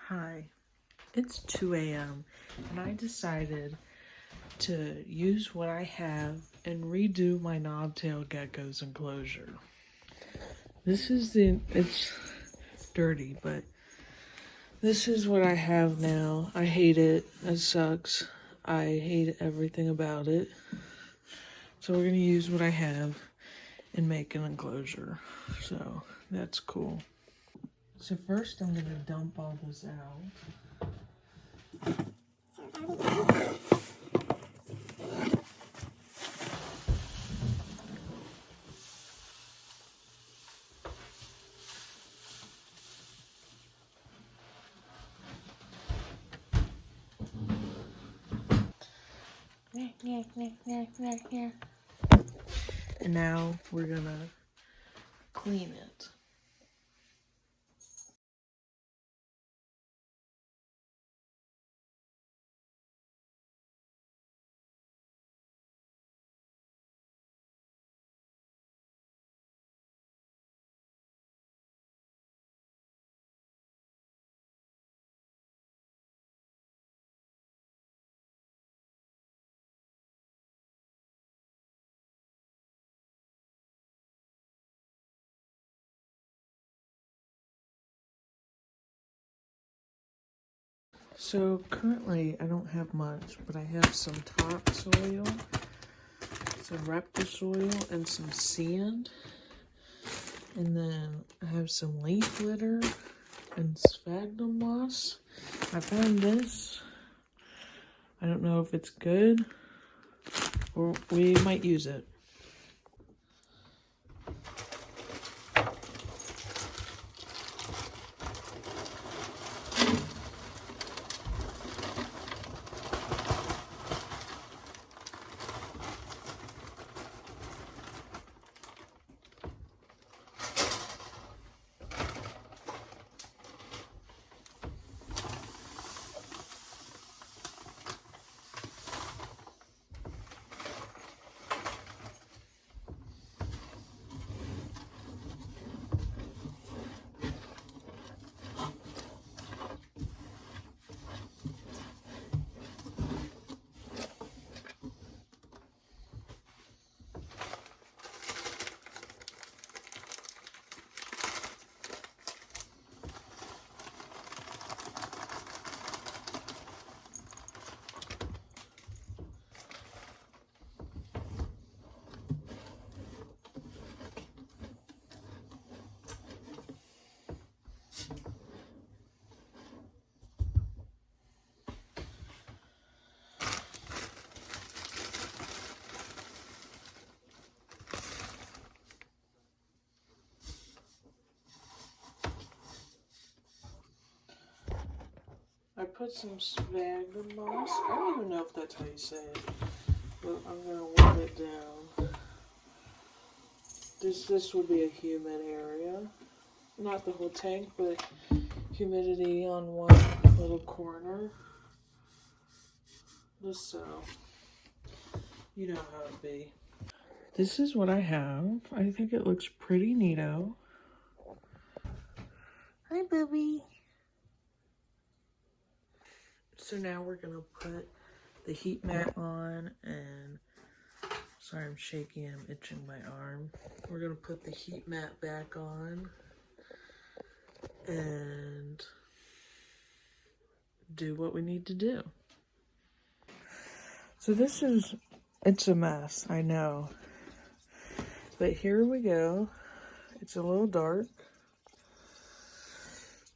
Hi, it's 2 a.m. and I decided to use what I have and redo my knobtail gecko's enclosure. It's dirty, but this is what I have now. I hate it. It sucks. I hate everything about it. So we're gonna use what I have and make an enclosure. So that's cool. So first I'm gonna dump all this out. And now we're gonna clean it. So currently I don't have much, but I have some topsoil, some Reptisoil, and some sand. And then I have some leaf litter and sphagnum moss. I found this. I don't know if it's good, or we might use it. I put some sphagnum moss. I don't even know if that's how you say it, but I'm gonna wet it down. This would be a humid area. Not the whole tank, but humidity on one little corner. Just so you know how it'd be. This is what I have. I think it looks pretty neato. Hi, Bubby. So now we're gonna put the heat mat on, and sorry, I'm shaky, I'm itching my arm. We're gonna put the heat mat back on and do what we need to do. So it's a mess, I know. But here we go. It's a little dark.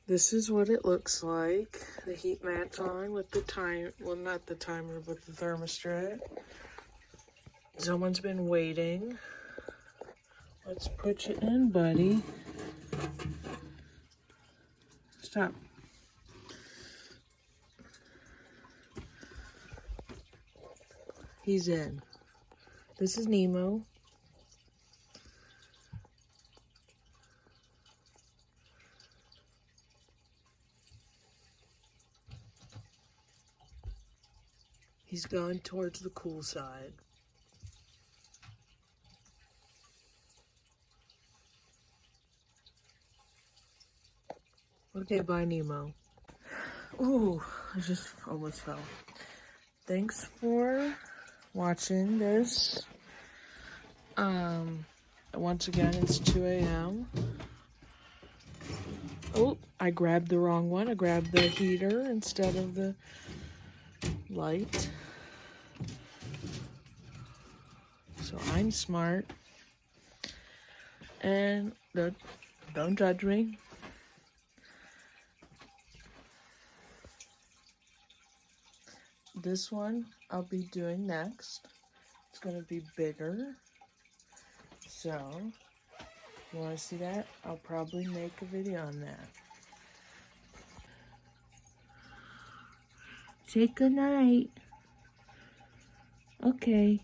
This is what it looks like. The heat mat's on with the time, well, not the timer, but the thermostat. Someone's been waiting. Let's put you in, buddy. Stop. He's in. This is Nemo. He's going towards the cool side. Okay, bye, Nemo. Ooh, I just almost fell. Thanks for watching this. Once again, it's 2 a.m. Oh, I grabbed the wrong one. I grabbed the heater instead of the light. So I'm smart. And don't judge me. This one I'll be doing next. It's going to be bigger. So, if you want to see that, I'll probably make a video on that. Say good night. Okay.